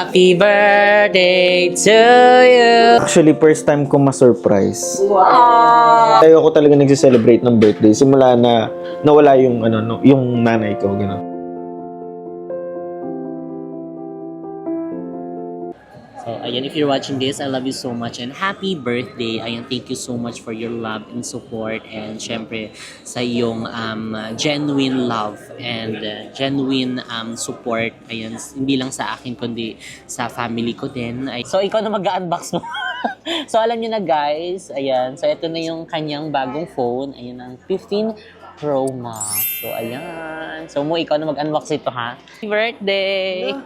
Happy birthday to you. Actually, first time ko ma-surprise. Ayoko talaga nagse-celebrate ng birthday. Simula na nawala yung, yung nanay ko. Gano'n. So, ayan, if you're watching this, I love you so much and happy birthday. Ayan, thank you so much for your love and support and syempre sa iyong genuine love and genuine support. Ayan, hindi lang sa akin kundi sa family ko din. So, ikaw na mag-unbox mo. So, alam niyo na guys, ayan. So, ito na yung kanyang bagong phone. Ayan, ang 15 Pro Max. So, ayan. So, ikaw na mag-unbox ito, ha? Happy birthday!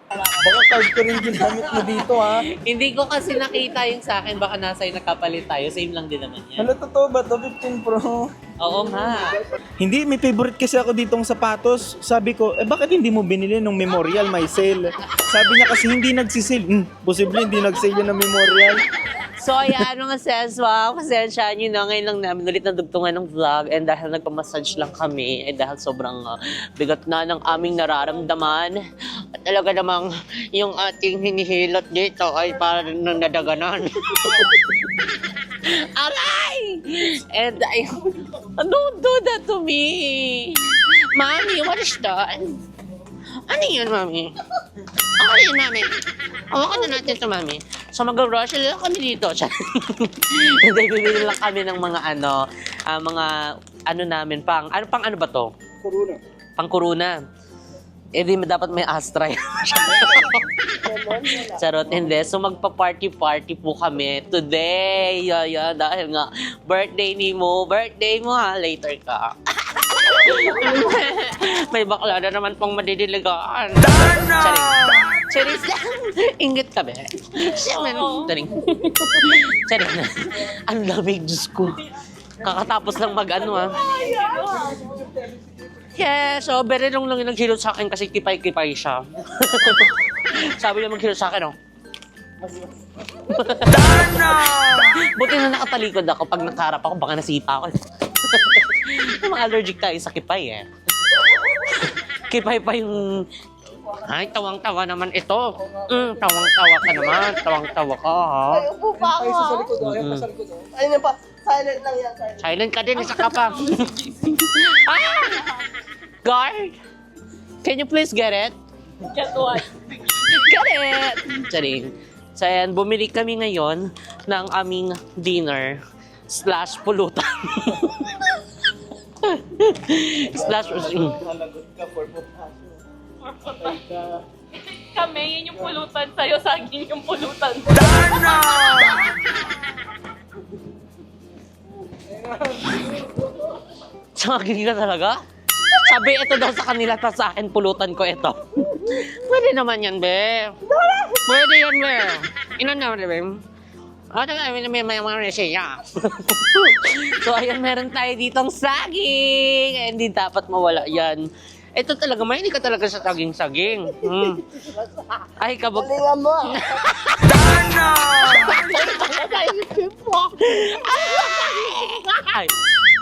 Baka card ko rin ginamit mo dito, ha? Hindi ko kasi nakita yung sa akin. Baka nasa yung nakapalit tayo. Same lang din naman yan. Hala, totoo ba to? 15 Pro? Oo nga. Hindi, may favorite kasi ako ditong sapatos. Sabi ko, bakit hindi mo binili nung memorial, may sale? Sabi niya kasi hindi nagsisale. Posible hindi nagsale yun ng memorial. So ayan mga sis, wow, pasensya nyo na. Ngayon lang namin ulit nadugtungan ng vlog and dahil nagpamassage lang kami, dahil sobrang bigat na ng aming nararamdaman. At talaga namang yung ating hinihilot dito ay parang nadaganan. Aray! And don't do that to me. Mommy, what is that? Ano yun, Mami? Ano yun, Mami? Hawakan na natin ito, Mami. So, mag-grocery lang kami dito. Hindi, bibili lang kami ng mga namin, pang ano ba to? Corona. Pang Corona. Eh, di dapat may Astra. Charot, hindi. So, magpa-party-party po kami today. Yeah, dahil nga, birthday mo ha, later ka. May bakla na naman pong madidiligaan. Charis lang. Inggit ka, be. Charing. Ang lamig, Diyos ko. Kakatapos lang ha. Yes, so very long lang yung naghilot sa akin kasi kipay-kipay siya. Sabi niya maghilot sa akin, Buti na nakatalikod ako. Pag nakaharap ako, baka nasipa ako. Mga allergic tayo sa kipay, Kipay pa yung... Ay, tawang-tawa naman ito. Tawang-tawa ka naman. Tawang-tawa ka, ha? Ay, upo pa ako, ha? Ayun pa, silent lang yan, silent. Silent ka din, isa ka pa. Guard, can you please get it? Get what? Get it! Charing. So, ayan, bumili kami ngayon ng aming dinner / pulutan. Kami, yun yung pulutan sa'yo, saging yung pulutan. Saging ka talaga? Sabi ito daw sa kanila, tapos sa akin pulutan ko ito. Pwede naman yan, be. Pwede yan, be. Inan naman, be. May mga siya. So, ayan, meron tayo ditong saging. Hindi dapat mawala yan. Ito talaga, mahilig ka talaga sa saging-saging. Ay, kabog. Galingan mo. Ay,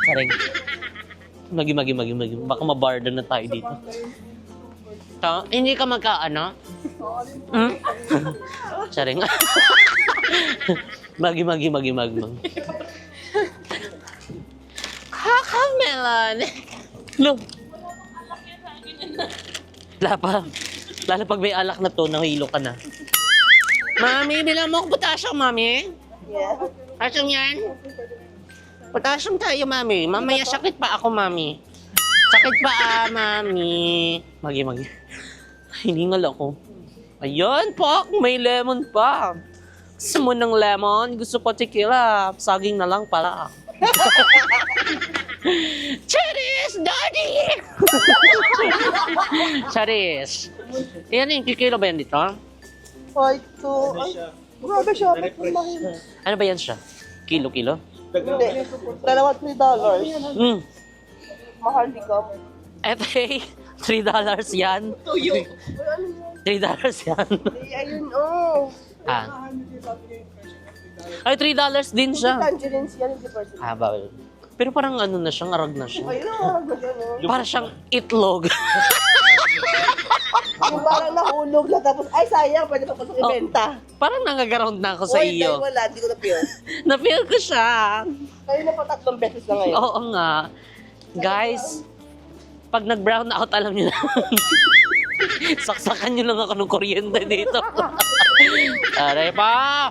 saring. Magi. Baka mabarda na tayo dito. Hindi ka magkaano? Saring. Magi. Kakamelon. Look. Lalo pag may alak na to, nahilo ka na. Mami, bilang mo ako potassium, Mami. Yeah. Potassium yan? Potassium tayo, Mami. Mamaya sakit pa ako, Mami. Sakit pa, Mami. Magi. Hiningal ako. Ayun, Pak. May lemon pa. Gusto mo ng lemon? Gusto ko tequila. Saging na lang pala. Charis! Daddy! Charis. Yan yung kikilo ba yan dito? Ay, grabe siya, ba't mahal? Ano ba yan siya? Kilo? Hindi, $3. Mahal di ka. FA, $3 yan. $3 yan. Ayun, oh. Ay, $3 din siya. Tangerines yan, hindi person. Bawal. Pero parang ano na siya, arag na siya. Ayun, oh. Para siyang itlog. Yung parang nahulog na tapos, ay sayang, pwede pa pasok ibenta. Parang nangaground na ako sa Oy, iyo. dahil wala, hindi ko na-feel. Na-feel ko siya. Kayo na pa 3 beses na ngayon. Oo nga. Guys, pag nag-brown out, alam niyo na. Saksakan niyo lang ako ng kuryente dito. Aray pa!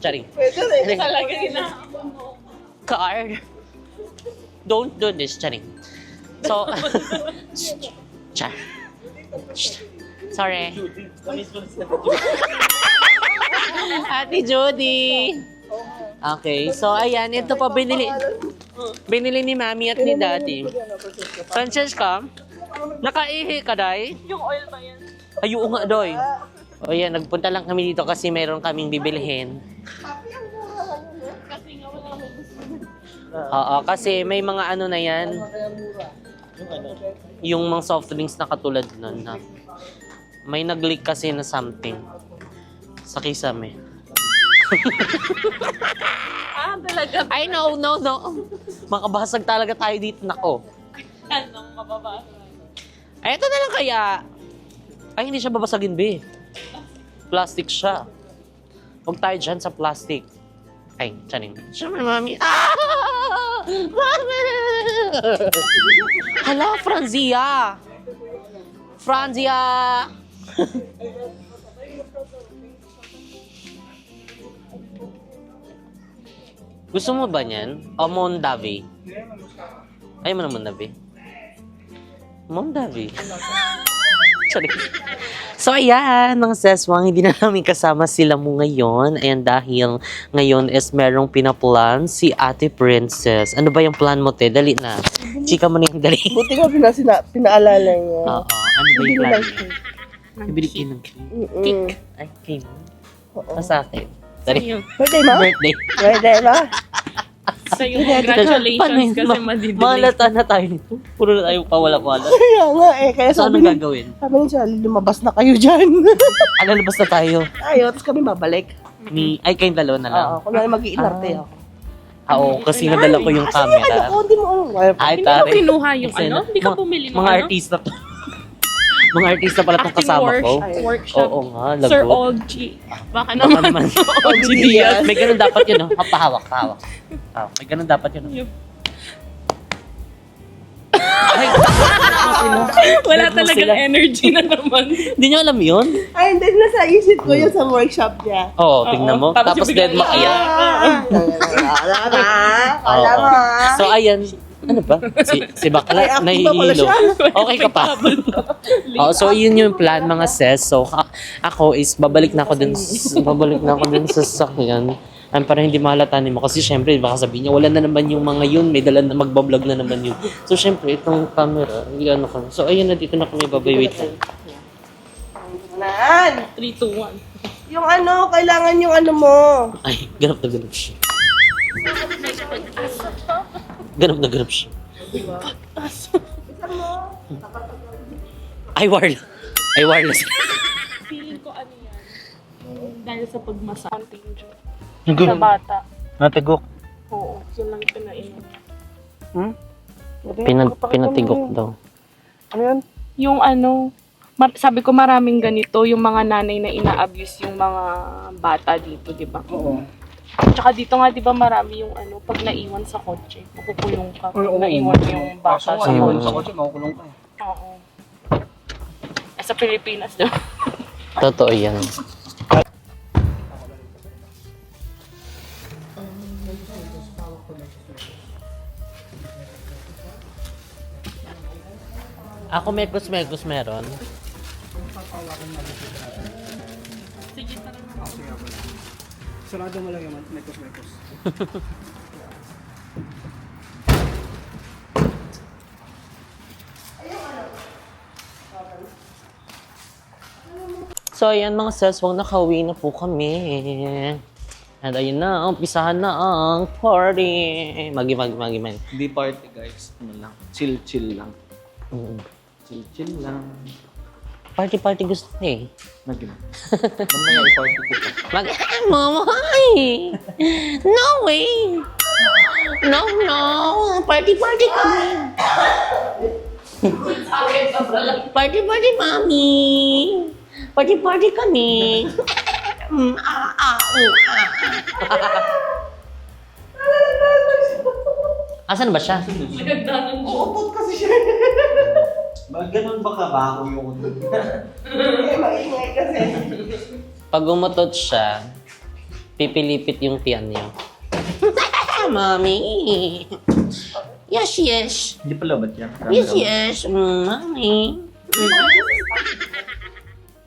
Charing. Pwede rin. Talaga nila. Card. Don't do this, charing. So, char. Sorry. Ate Judy. Okay, so ayan, ito pa binili ni Mami at ni Daddy. Francesca, nakaihi ka, Day? Yung oil ba yan? Ay, oo nga, Doy. O yan, nagpunta lang kami dito kasi meron kaming bibilhin. Kasi nga wala may gusto. Oo, kasi may mga ano na yan. Yung mga soft drinks na katulad nun na may nag-leak kasi na something sa kisame. Talaga. Ay, no. Makabasag talaga tayo dito, nako. Anong mababasa? Ay, ito na lang kaya. Ay, hindi siya babasagin, be. Plastic siya. Huwag tayo dyan sa plastic. Ay, tiyanin. Siyempre, Mami. Mami! Hala, Franzia! Gusto mo ba niyan? O Mondavi? Ayaw mo na Mondavi? Mondavi. Sorry. So ayan, mga seswang, hindi na namin kasama sila mo ngayon. Ayan, dahil ngayon is merong pinaplan si Ate Princess. Ano ba yung plan mo, te? Dali na. Chika mo na yung dali. Buti nga pinaalala niya. Oo. Ano ba yung plan mo? Bibili kayo ng cake. Ay, cake. O sa akin. Dali. Birthday mo? Birthday. Birthday mo? Sa'yo, congratulations kasi madidili. Malata na tayo nito. Puro na tayo pawala-wala. Kaya nga eh. Kaya So, sabi anong gagawin? Sabi ni Charlie, lumabas na kayo dyan. Lalabas na tayo. Ayaw, tapos kami babalik. Ay, kayong dalawa na lang. Oo, kung na mag-iinarte ako. Oo, kasi nadala ko yung camera. Ano ko, hindi mo Ay, Hindi mo tari. kinuha yung Kasi ano? Hindi ka bumili ng Mga ano? artista to. Mga artista pala itong Acting kasama ko. workshop. Oo nga, lagot. Sir OG. Baka Baka naman. naman. OG Diaz. May ganun dapat yun, no? Pahawak. May ganun dapat yun, no? Ay, Wala Dead mo talagang sila. energy na naman. Hindi nyo alam yun? Ay, hindi nasa isip ko yun sa workshop niya. Oo, tingnan mo. Tapos Tapos yung dead mo biglang kaya. Wala na. Oo. Wala na. So, ayan. Ano ba? Si Bakla, Ay, active pa pala nahihilo. siya. Okay ka pa? So, yun yung plan, mga sis. So, ako is babalik na ako dun sa sasakyan. Para hindi mahalata mo. Kasi syempre, baka sabihin niya, wala na naman yung mga yun. May dala na magbablog na naman yun. So, syempre, itong camera, hindi ano ko. So, ayun na, dito na kami babay. Wait lang. Nan! 3, 2, 1. Yung ano, kailangan yung ano mo. Ay, ganap na ganap siya. Ganap na ganap siya. Ay, wireless. Feeling ko ano yan. Dahil sa pagmasa. Contagion. Yung Sa bata. Natigok. Oo. Yun lang pinainom. Pinatigok daw. Ano yan? Yung ano, sabi ko maraming ganito, yung mga nanay na ina-abuse yung mga bata dito, di ba? Oo. Tsaka dito nga, di ba marami yung ano, pag naiwan sa kotse, makukulong ka. Pag naiwan yung bata sa kotse. makukulong ka. Oo. Sa Pilipinas, di ba? Totoo yan. Ako mekos meron. Sige, tara na. Sarado mo lang yung mekos. So, ayan mga seswang, nakauwi na po kami. At ayun na, umpisahan na ang party. Magi. Hindi party guys. Ano lang. Chill lang. Mm. Chill lang. Party gusto niya eh. Mamaya i-party ko pa. Mama, hi! No way! No! Party kami! Party, mommy! Party-party kami. Asan ba siya? Nagagdanan siya. Utot kasi siya. Ganun ba kabaho yung Eh, maingay kasi. Pag umutot siya, pipilipit yung tiyan niya. Mommy. Yes, yes. Hindi pala ba't yan? Yes, yes. Mommy.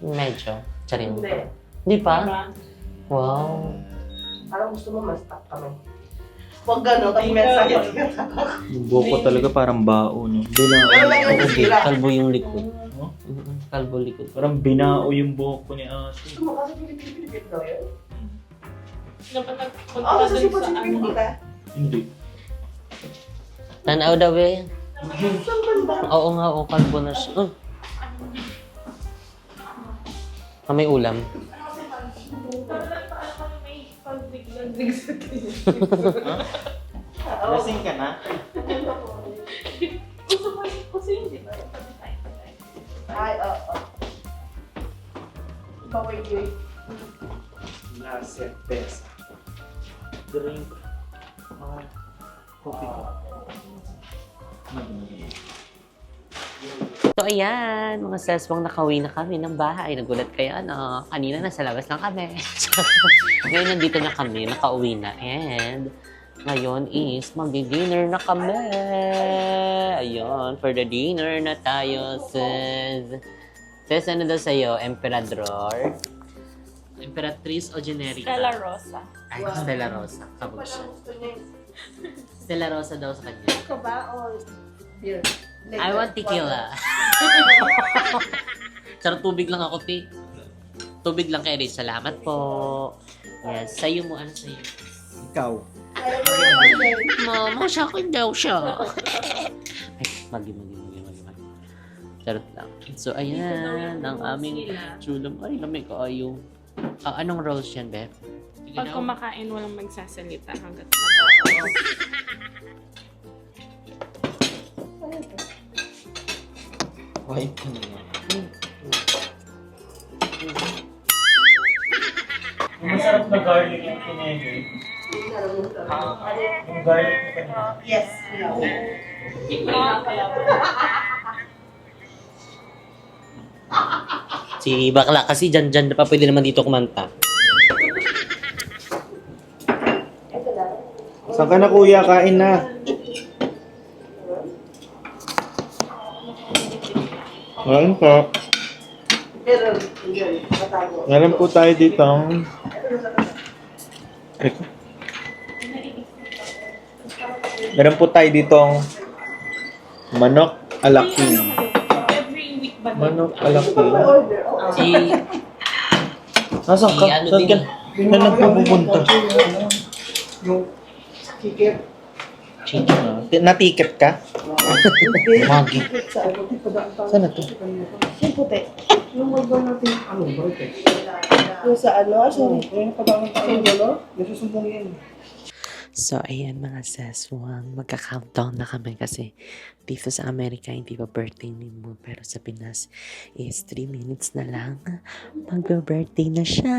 Medyo. Charin. Hindi. Hindi pa? Diba? Wow. Parang gusto mo ma-stop kami. Huwag gano'n, kasi mensahe. Yung buhok ko talaga parang bao, no? Pero lang yung nasira. Kalbo yung likod. Oh? Kalbo likod. Parang binao yung buhok ko ni ate. Gusto mo kasi pinipilipit daw yun? Dapat nagpunta Oo, ka kasi dun sa ano. pinipilipit ka. Hindi. Tanaw daw eh. Saan banda? Oo nga, oo. Kalbo na siya. May ulam. Lasing ka na? Gusto ko kasi hindi ba? Ay, oo. Wait. La cerveza. Drink. Coffee ko. So ayan, mga seswang nakauwi na kami ng bahay. Nagulat kayo, ano? Kanina nasa labas lang kami. Ngayon nandito na kami, nakauwi na. And ngayon is magdi-dinner na kami. Ayun, for the dinner na tayo, sis. Sis, ano daw sa'yo? Emperador? Emperatriz o generica? Stella Rosa. Ay, Stella Rosa. Kabog siya. Gusto niya yung Stella Rosa daw sa kanya. ka ba o beer? I want tequila. Sarap tubig lang ako, Ti. Tubig lang kay Riz. Salamat po. Yes. Sa'yo mo, ano sa'yo? Ikaw. Ayaw mo naman Mama, sa akin daw siya. Ay, magi. Charot lang. So, ayan. Ang aming chulam. Ay, lamig ko ayo. Anong rolls yan, Beth? Sige Pag daw. kumakain, walang magsasalita hanggat Wait ka na yan. Masarap na garlic yung pinili. Yung garlic na kanina. Yes. No. Si bakla kasi dyan na pa pwede naman dito kumanta. Saan ka na kuya? Kain na. Kain po. Pero, yun, matago. Meron po tayo dito. Meron po tayo dito manok alaking. every week ba? Manok alaking. Order. Si... Nasaan ka? Si ano Saan din ka? Saan nagpupunta? Yung ticket. Na-ticket ka? Magi. Sa ano, Saan na to? yung puti. Yung mag-go natin. Ano, bakit? Yung sa ano, sorry. Yung padang sa ano, nasusumbong yan. So, ayan mga seswang, magka-countdown na kami kasi dito sa Amerika hindi pa birthday ni Mo, pero sa Pinas is 3 minutes na lang magbe-birthday na siya.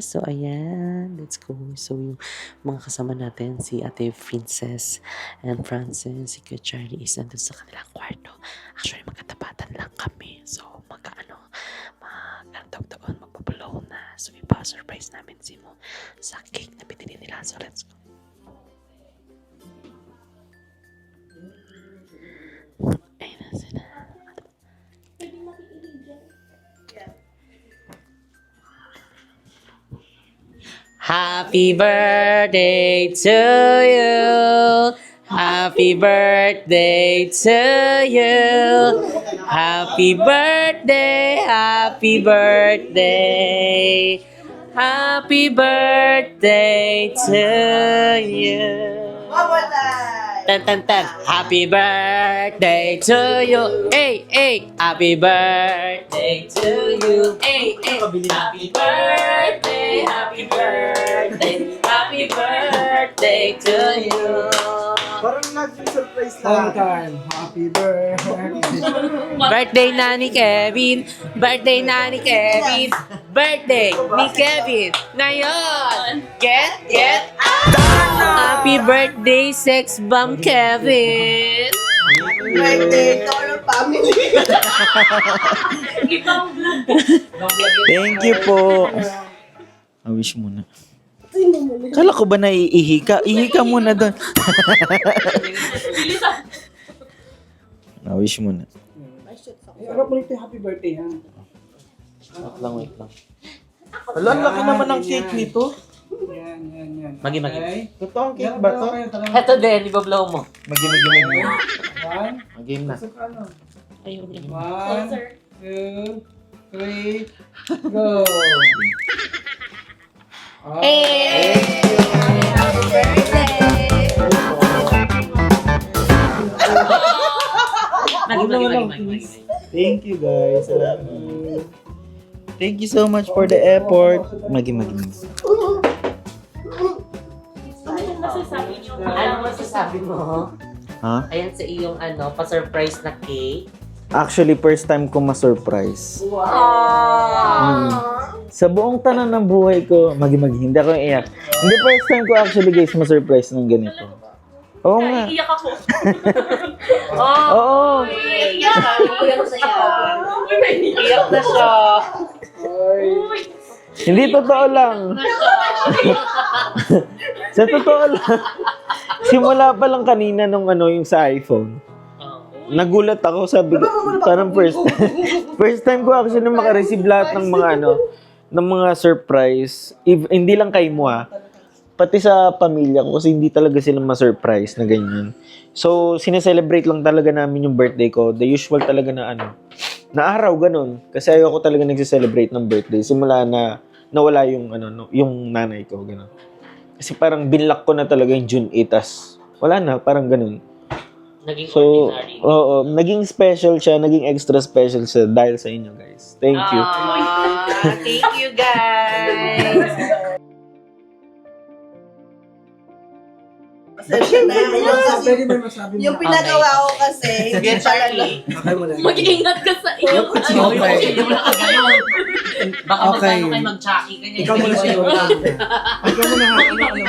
So, ayan, let's go. So, yung mga kasama natin, si Ate Princess and Francis, si Kuya Charlie is nandun sa kanilang kwarto. Actually, magkatapatan lang kami. So, magpapalow na. So, ipa-surprise namin si Mo sa cake na pinili nila. So, let's go. Ayun na sila. Happy birthday to you. Happy birthday to you. Happy birthday, happy birthday. Happy birthday to you. Tan tan tan. Happy birthday to you. Hey, hey. Happy birthday to you. Hey, hey. Happy birthday. Happy birthday. Happy birthday to you. Parang naging surprise Long time. Happy birthday. Birthday na ni Kevin. Birthday na ni Kevin. Birthday ni Kevin. Ngayon. Get Happy birthday, sex bomb Kevin. Birthday to our family. Thank you po. Wish muna. Kala ko ba naiihi ka? Ihi ka muna doon. Wish muna. Harap mo nito happy birthday ha. Wait lang. Wala, laki naman ng cake nito. Yan. Magi. Totoong cake ba to? Ito din, ibablaw mo. Magi. One. Mag-game na. Ayun. 1, 2, 3, go! Hey! Magi. Thank you guys. Salamat. Thank you so much for the effort. Magi. Ano masasabi mo? Ha? Ayan sa iyong pa-surprise na cake. Actually, first time ko ma-surprise. Sa buong tanan ng buhay ko, magi, hindi ako iiyak. Hindi first time ko actually guys ma-surprise ng ganito. Oo nga. Iyak ako. Oo. Iyak na siya. Hindi totoo lang. Sa totoo lang. Simula pa lang kanina nung yung sa iPhone. Nagulat ako, sabi ko, parang first time ko actually makareceive lahat ng mga ng mga surprise. Hindi lang kay mo pati sa pamilya ko kasi hindi talaga sila ma-surprise na ganyan. So, sineselebrate lang talaga namin yung birthday ko. The usual talaga na na araw, ganun. Kasi ayoko talaga nagsiselebrate ng birthday. Simula na nawala yung yung nanay ko, ganun. Kasi parang binlock ko na talaga yung June 8, tas wala na, parang ganun. Naging So, ordinary. oo, naging special siya, naging extra special siya dahil sa inyo, guys. Thank you. Thank you, guys. Session na Pwede ba masabi mo? yung pinagawa ko kasi, Sige, hindi talaga. Charlie. Okay mo na. Mag-iingat ka sa iyong Baka Okay. magkano kayo mag-chucky ka niya. Ikaw muna siguro. Ikaw muna ha. Ano mo?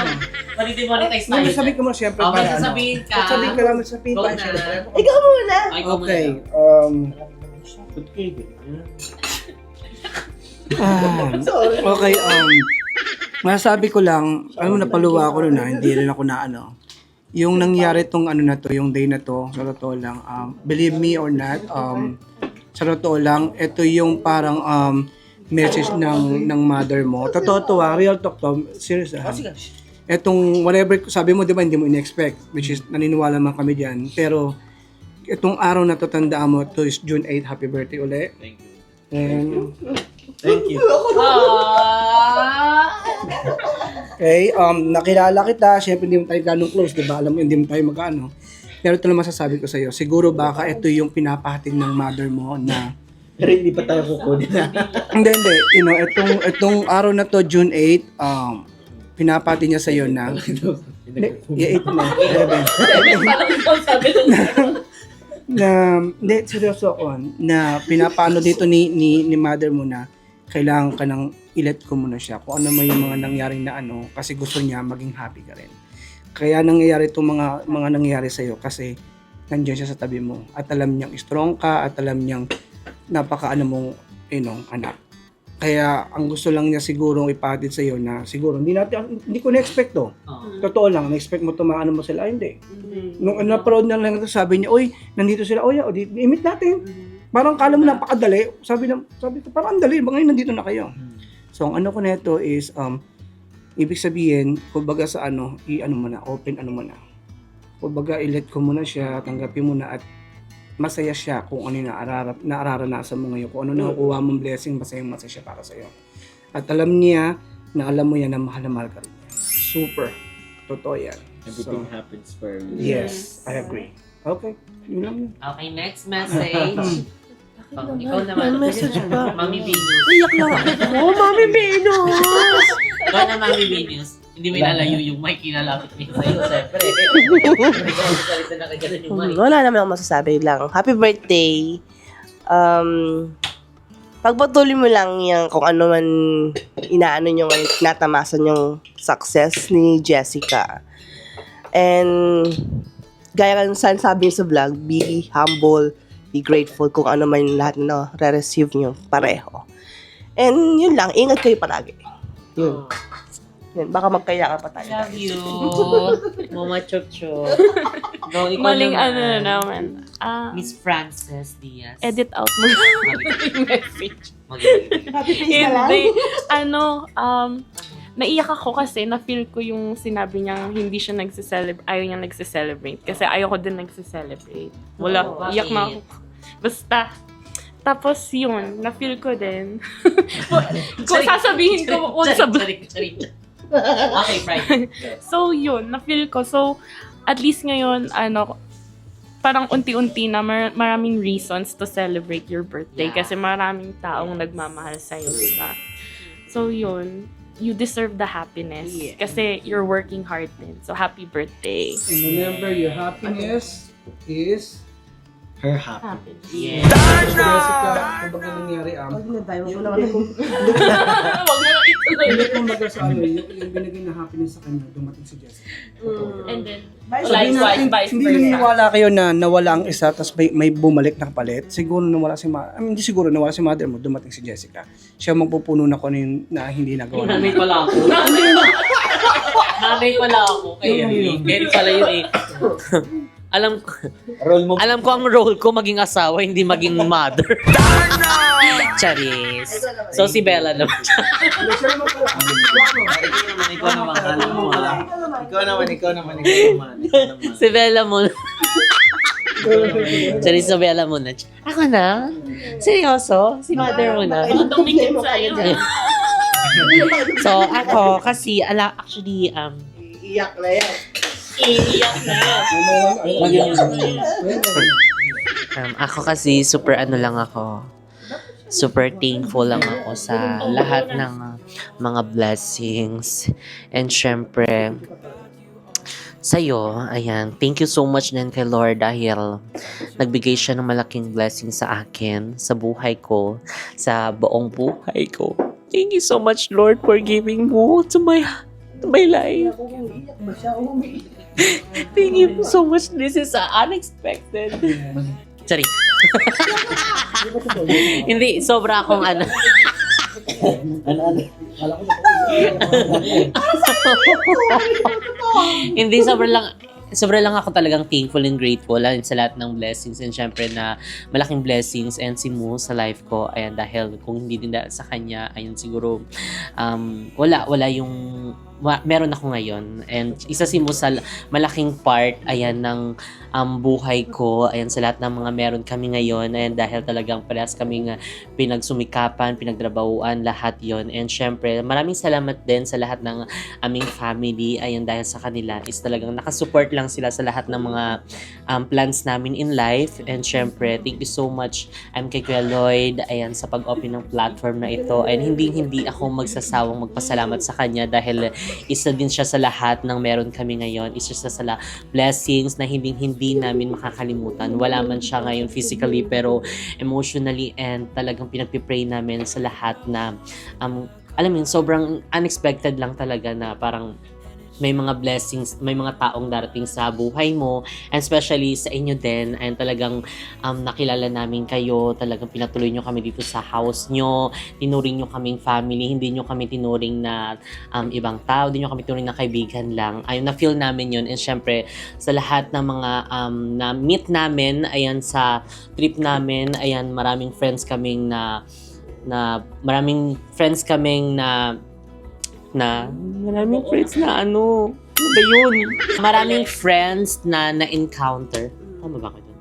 Mali-demonetize tayo. May sabi ko mo siyempre Oh, may para ano. sasabihin ka. Sabihin ka lang sabihin Go pa na. siyempre. Ikaw muna. Ay, go muna. Okay. Okay, masasabi ko lang, napaluwa ako nun hindi rin ako na yung nangyari tong na to, yung day na to, sa totoo lang, believe me or not, sa totoo lang, ito yung parang message ng mother mo. Totoo to real talk to, serious Etong whatever, sabi mo, di ba, hindi mo in-expect, which is, naniniwala man kami dyan, pero, itong araw na to, tandaan mo, to is June 8, happy birthday uli. Thank you. And, Thank you. okay, nakilala kita, syempre hindi mo tayo ganong close, di ba? Alam mo, hindi mo tayo magkano. Pero ito lang masasabi ko sa'yo, siguro baka ito yung pinapahatid ng mother mo na Pero hindi pa tayo kukunin hindi. You know, itong araw na to, June 8, pinapati niya sa iyo na 8 na, 11. Hindi, seryoso ako, na pinapaano dito ni mother mo na kailangan ka nang i-let go muna siya kung ano may yung mga nangyaring na kasi gusto niya maging happy ka rin. Kaya nangyayari itong mga nangyayari sa iyo kasi nandiyan siya sa tabi mo at alam niyang strong ka at alam niyang napaka mong anak. Kaya ang gusto lang niya siguro ipatid sa iyo na siguro hindi ko na-expect to. Totoo lang, na-expect mo mo sila, hindi. Nung na-proud na lang ito, sabi niya, "Oy, nandito sila. Oy, i-meet natin." Parang kala mo napakadali. Sabi ko, parang andali, ba ngayon nandito na kayo? So, ang ko nito is ibig sabihin, kumbaga sa mo na, open mo na. Kumbaga, i-let ko muna siya, tanggapin mo na at masaya siya kung ano yung naararanasan mo ngayon, kung ano nakukuha mong blessing, masaya siya para sa'yo. At alam niya na alam mo yan na mahal ka rin. Super. Totoo yan. Everything happens for you. Yes, I agree. Okay, yun lang yun. Okay, next message. Ikaw naman. message pa. Mami Venus. Iyak lang ako. Mami Venus! Ikaw na, Mami Venus. Hindi may lalayo yung mic, kinalapit mo sa'yo, siyempre. Salita na kagano'n yung mic. Wala naman ako masasabi lang. Happy birthday. Pagpatuloy mo lang yung kung ano man inaano nyo ngayon, tinatamasan yung success ni Jessica. And gaya ng sabi niyo sa vlog, be humble, be grateful kung ano man lahat na re-receive nyo pareho. And yun lang, ingat kayo palagi. Yun. Yun, baka magkaya ka pa tayo. Love you. Mama Chocho. Go, ikaw Maling naman. ano na naman. Miss Frances Diaz. Edit out mo yung message. Happy face na lang. Hindi. Naiyak ako kasi na-feel ko yung sinabi niya hindi siya ayaw niya nagse-celebrate. Kasi ayaw ko din nagse-celebrate. Wala. Oh, Iyak na bakit? ako. Basta. Tapos yun, na-feel ko din. Kung sasabihin ko kung sa Okay, Friday. So, yun, na-feel ko. So, at least ngayon, parang unti-unti na maraming reasons to celebrate your birthday. Yeah. Kasi maraming taong nagmamahal sa'yo, diba? So, yun, you deserve the happiness. Yeah. Kasi you're working hard din. So, happy birthday. And remember, your happiness is her happiness. Yeah. Jessica, kumbaga nangyari, Huwag na tayo, wag mo naman akong Huwag mo na ituloy. hindi kumbaga sa ano, yung binigay na happiness sa kanya, dumating si Jessica. And then, Sabihin natin, hindi naniniwala kayo na nawala ang isa tapos may bumalik na kapalit. Siguro nawala si hindi siguro nawala si mother mo, dumating si Jessica. Siya magpupuno na kung ano yung na hindi nagawa. Nanay pala ako. Nanay pala ako. Kaya Mary pala yun eh. Alam ko ang role ko maging asawa, hindi maging mother. Charis. So si Bella naman. Ikaw naman. Si Bella muna. Charis, so Bella muna. Ako na? Seryoso? Si mother muna? tumingin sa'yo. So ako kasi actually iiyak na yan. Iiyak na yan. ako kasi super lang ako. Super thankful lang ako sa lahat ng mga blessings. And syempre, sa'yo, ayan, thank you so much din kay Lord dahil nagbigay siya ng malaking blessing sa akin, sa buhay ko, sa buong buhay ko. Thank you so much, Lord, for giving more to my life. Thank you so much. This is unexpected. Sorry. Hindi, sobra akong Hindi, sobra lang ako talagang thankful and grateful sa lahat ng blessings and syempre na malaking blessings and si Mo sa life ko. Ayan, dahil kung hindi din dahil sa kanya, ayun siguro wala yung meron ako ngayon. And isa si Mo sa malaking part ayan ng buhay ko, ayan sa lahat ng mga meron kami ngayon, and dahil talagang parehas kaming pinagsumikapan, pinagtrabahuan, lahat yon. And syempre, maraming salamat din sa lahat ng aming family, ayan dahil sa kanila is talagang nakasupport lang sila sa lahat ng mga plans namin in life. And syempre, thank you so much kay Kuya Lloyd, ayan sa pag-open ng platform na ito, and hindi ako magsasawang magpasalamat sa kanya dahil isa din siya sa lahat ng meron kami ngayon, isa siya sa blessings na hindi namin makakalimutan. Wala man siya ngayon physically pero emotionally, and talagang pinagpipray namin sa lahat na alam mo yun, sobrang unexpected lang talaga na parang may mga blessings, may mga taong darating sa buhay mo, and especially sa inyo din, and talagang nakilala namin kayo, talagang pinatuloy nyo kami dito sa house nyo, tinuring nyo kaming family, hindi nyo kami tinuring na ibang tao, hindi nyo kami tinuring na kaibigan lang. Ayun, na-feel namin yun, and syempre, sa lahat ng mga na-meet namin, ayan, sa trip namin, ayan, maraming friends kaming maraming friends na na-encounter. Tama ba ko dun?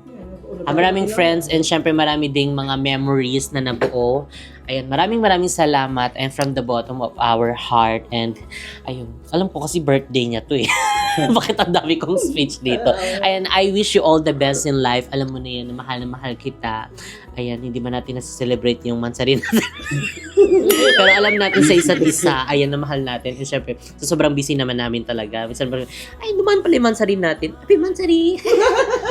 Maraming friends, and syempre marami ding mga memories na nabuo. Ayan, maraming salamat, and from the bottom of our heart. And ayun, alam ko kasi birthday niya to eh. Bakit ang dami kong speech dito? Ayan, I wish you all the best in life. Alam mo na yan, na mahal kita. Ayan, hindi man natin nasa-celebrate yung mansari natin. Pero alam natin sa isa't isa, ayan na mahal natin. And syempre, so sobrang busy naman namin talaga. Minsan parang, ay, dumaan pala yung mansari natin. Happy mansari!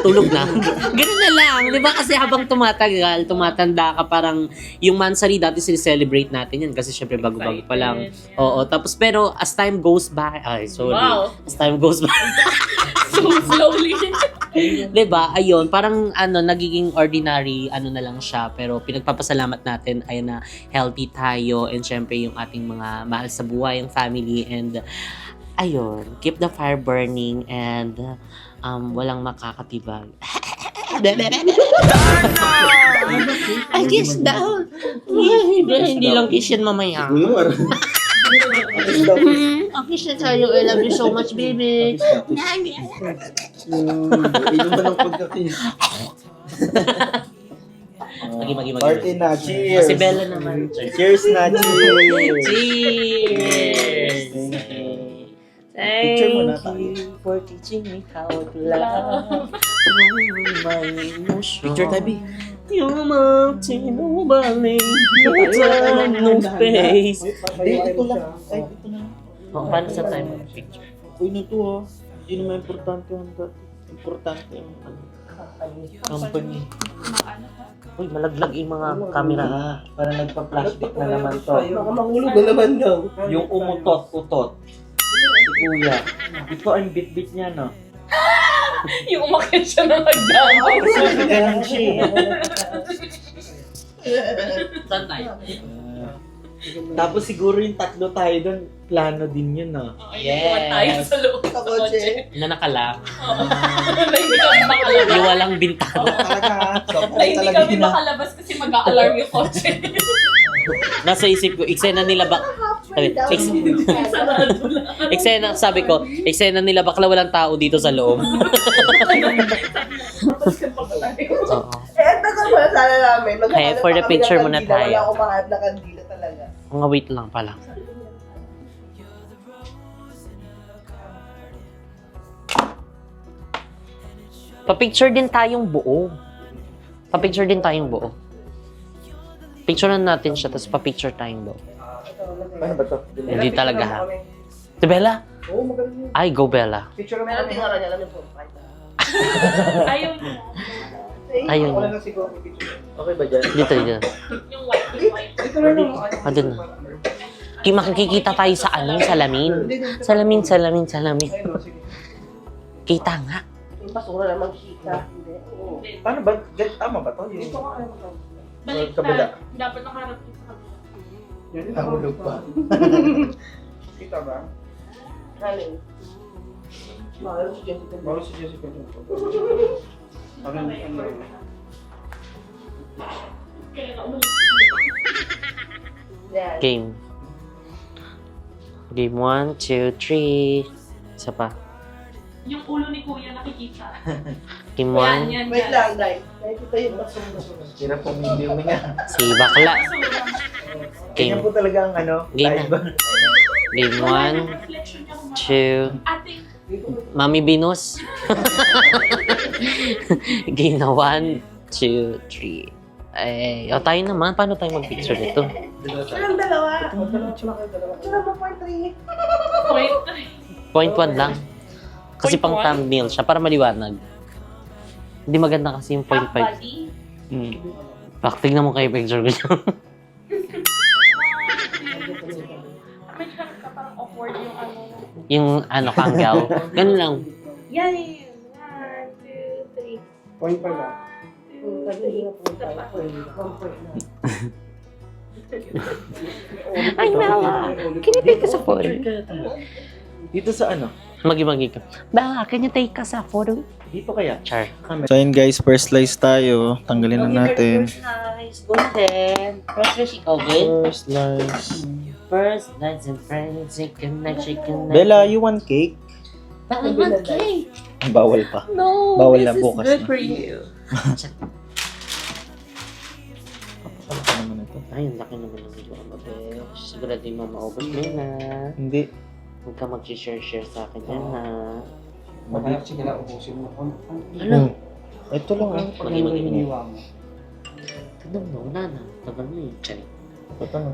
Tulog na. Ganun na lang. Di ba? Kasi habang tumatagal, tumatanda ka, parang yung mansari dati sinicelebrate natin yan. Kasi syempre bago-bago pa lang. Oo. Tapos pero as time goes by, ay, sorry. Wow. As time goes by. So slowly. Diba? Ayun, parang nagiging ordinary, na lang siya. Pero pinagpapasalamat natin ay na healthy tayo and syempre yung ating mga mahal sa buhay, yung family and ayun, keep the fire burning and walang makakatibag. Ay, kiss daw. Hindi lang kiss yan mamaya. Okay siya tayo. I love you so much, baby. Inom mo ng pagkakiss. Magi. Party na, cheers! Si Bella naman. Cheers na, cheers! Cheers! Picture mo na you for teaching me how to love. My emotion. Picture tabi. Yung mountain, no balik, no time, no space. Ito lang. Ay, ito na. Paano sa time of picture? Uy, na to ah. Hindi naman importante yung importante yung company. Uy, malaglag yung mga camera. Para nagpa-flashback na naman to. Baka mahulog na naman daw. Yung umutot-utot. Si Kuya. Ito ang bit-bit niya, no? Yung umakit siya na nagdamo. Ganun siya. Saan tayo? Tapos siguro yung tatlo tayo doon, plano din yun, no? Yes. Tayo sa loob sa kotse. Na nakalak. Na hindi kami makalabas. Yung walang bintana. Talaga, Na hindi kami makalabas kasi mag-a-alarm yung kotse. Nasa isip ko, eksena nila ba? Eksena, sabi ko, eksena nila bakla walang tao dito sa loob. Oo. Tagal mo na sana namin. Hey, for the picture muna tayo. Wala akong mahanap na kandila talaga. Mga wait lang pala. Pa-picture din tayong buo. Pa-picture din tayong buo. Picturean natin siya, tapos pa-picture tayong buo. Ano ba to? Hindi talaga ha. Si Bella? Oo, magaling yun. Ay, go Bella. Picture kami. Meron tingnan niya, alam niyo po. Ayaw mo. Ayun. Wala na siguro may picture. Okay ba dyan? Dito. Yung white, yung white. Ito na lang. Andun na. Makikita tayo sa salamin. Salamin. Kita nga. Yung basura naman kita. Hindi. Oo. Paano ba? Tama ba to? Yung... Balik Kabila. Dapat nakaharap yung sa kabila. Yan, Nahulog pa. Kita ba? Halin. Mahal si Jessica. Bawal si Jessica dyan. Ano? Kaya na umulit. Yan. Game. Game 1, 2, 3. Isa pa. Yung ulo ni Kuya nakikita. Game Yan. 1. Wait lang, Dai. Nakikita yung basura. Sira po hindi nga. Si Bakla. Ganyan Game. po talaga ang Game live. na. Game 1, 2. Mami Binus. Game na 1, 2, 3. Ay, tayo naman. Paano tayo mag-picture nito? Walang dalawa. Tsura mo point 3. Point. Point 1 lang. Kasi Point pang one? thumbnail siya para maliwanag. Hindi maganda kasi yung point 5. Body. Tignan mo kayo picture ko dyan. May harap ka parang awkward yung ano. Yung kanggaw. Ganun lang. Yan. 1, 2, 3. Point pa lang. Ay, Mama. Can you take us a photo? Dito sa ano? Magi-magi ka. Ba, can you take us a photo? Dito kaya? Char. So yun guys, first slice tayo. Tanggalin na natin. Nice. Go ahead. First oven. First slice. First, nice and friends. Chicken na. Bella, you want cake? I want cake. Bawal pa. No, Bawal this na is bukas good na. for you. Ano naman ito? Ay, ang laki naman ng video. Sigurado yung maubos mo na. Hindi. Huwag ka mag-share sa akin yan, ha? Mamaya sige na, ubusin mo. Ano? Ito lang ah. Pag ano yung hiniwa mo? Tanong mo, wala na. Tagal mo yung chay. Tanong.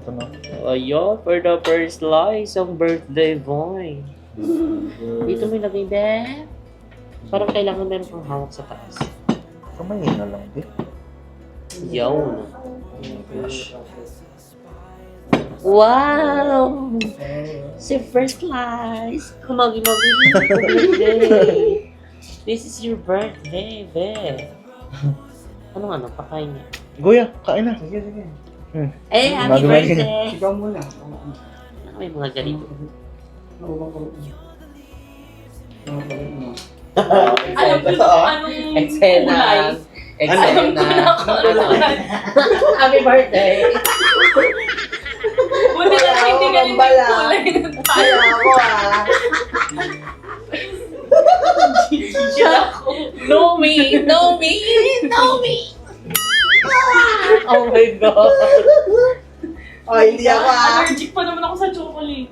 Ayo, for the first slice ng birthday boy. Dito mo ilagay, be. Parang kailangan meron kang hawak sa taas. Kamay na lang, di. Yun. Wow! Si first slice! Kumagi-magi birthday! This is your birthday, be. Anong pakain niya? Goya, kain na. Sige. Eh, happy Bago lagi. birthday! Ikaw muna. May mga ganito. Alam ko na kung anong Eksena. Alam ko na kung anong Happy birthday! Buti na lang hindi ganito yung kulay ng tayo. Ako ah. No me! No me! No me! Oh my God! Oh, hindi ako ah. Allergic pa naman ako sa chocolate.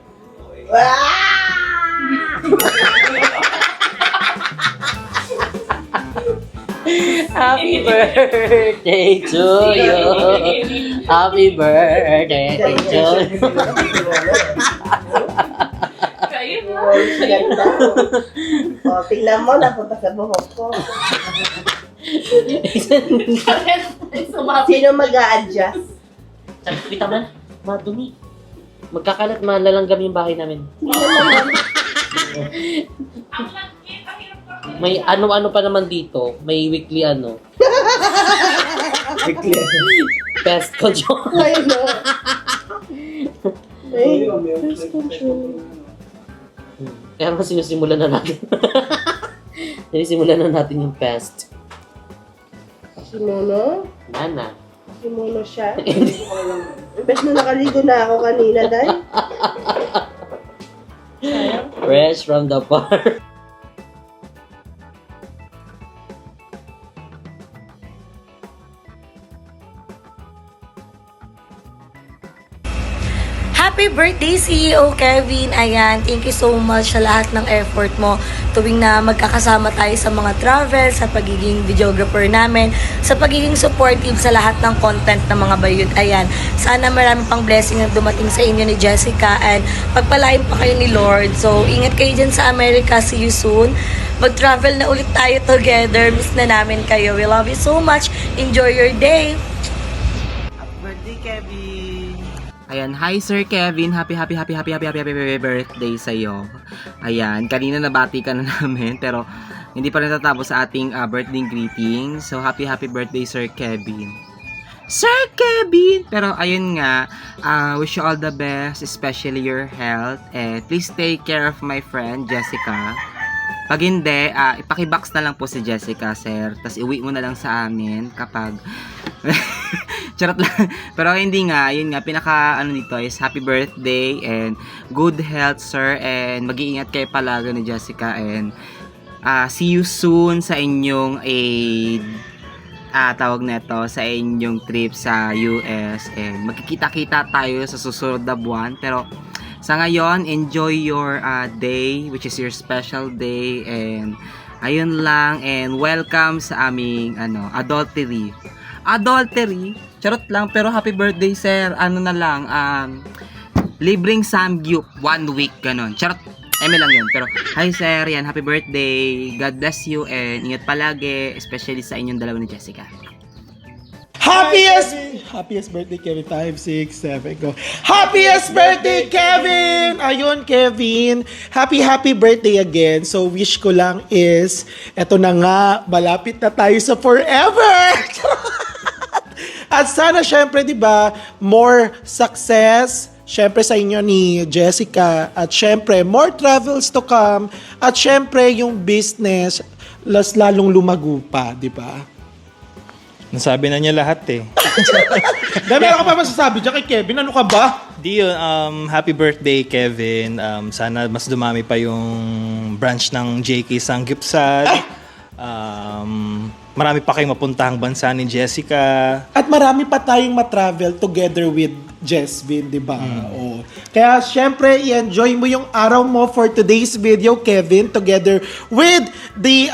Happy birthday to you! Happy birthday to you! Kayo na. Ganda. O, tingnan mo, napunta sa buhok ko. Sumapit. Sino mag-a-adjust? Kita man, madumi. Magkakalat, malalanggam yung bahay namin. May ano-ano pa naman dito. May weekly pest control. Ayun na. Ay, Kaya nga sinisimulan na natin. Sinisimulan na natin yung pest. si Mono? Nana. Si Mono siya? Imbes na nakaligo na ako kanina, dahil. Fresh from the farm. Happy birthday, CEO Kevin! Ayan, thank you so much sa lahat ng effort mo tuwing na magkakasama tayo sa mga travel, sa pagiging videographer namin, sa pagiging supportive sa lahat ng content ng mga bayot. Ayan, sana marami pang blessing ang dumating sa inyo ni Jessica and pagpalain pa kayo ni Lord. So, ingat kayo dyan sa America. See you soon. Mag-travel na ulit tayo together. Miss na namin kayo. We love you so much. Enjoy your day. Birthday, Kevin. Ayan, hi Sir Kevin, happy birthday sa iyo. Ayan, kanina nabati ka na namin pero hindi pa rin tatapos sa ating birthday greeting. So happy birthday Sir Kevin. Sir Kevin! Pero ayun nga, wish you all the best, especially your health. And please take care of my friend Jessica. Pag hindi, ipakibox na lang po si Jessica, sir. Tapos iwi mo na lang sa amin kapag... Charot lang. Pero hindi nga, yun nga, dito is happy birthday and good health, sir. And mag-iingat kayo palagi ni Jessica. And see you soon sa inyong tawag neto, sa inyong trip sa US. And magkikita-kita tayo sa susunod na buwan. Pero sa ngayon, enjoy your day, which is your special day. And ayun lang. And welcome sa aming adultery. Charot lang, pero happy birthday, sir. Ano na lang, libreng samgyup, 1 week, ganon. Charot, eme lang yun. Pero, hi, sir, yan, happy birthday. God bless you, and ingat palagi, especially sa inyong dalawa ni Jessica. Happiest birthday, Kevin. 5, 6, 7, go. Happiest birthday, Kevin! Ayun, Kevin. Happy birthday again. So, wish ko lang is, eto na nga, malapit na tayo sa forever! At sana, syempre, di ba, more success, syempre sa inyo ni Jessica. At syempre, more travels to come. At syempre, yung business, lalong lumago pa, di ba? Nasabi na niya lahat eh. Dahil meron ka pa masasabi dyan kay Kevin, ano ka ba? Di yun, happy birthday Kevin. Sana mas dumami pa yung branch ng JK Sanggupsal. Marami pa kayong mapuntahang bansa ni Jessica. At marami pa tayong matravel together with Jesvin, di ba? Oh. Kaya syempre, i-enjoy mo yung araw mo for today's video, Kevin, together with the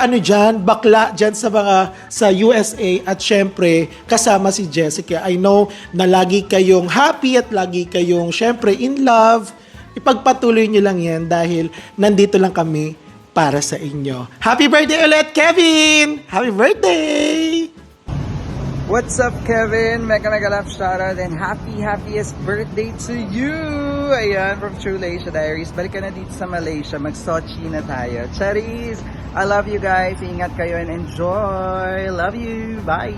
bakla dyan sa USA, at syempre, kasama si Jessica. I know na lagi kayong happy at lagi kayong syempre in love. Ipagpatuloy nyo lang yan dahil nandito lang kami para sa inyo. Happy birthday ulit, Kevin! Happy birthday! What's up, Kevin? Mega love shoutout and happiest birthday to you! Ayan, from True Malaysia Diaries. Balik ka na dito sa Malaysia. Mag-Sochi na tayo. Charis! I love you guys. Ingat kayo and enjoy! Love you! Bye!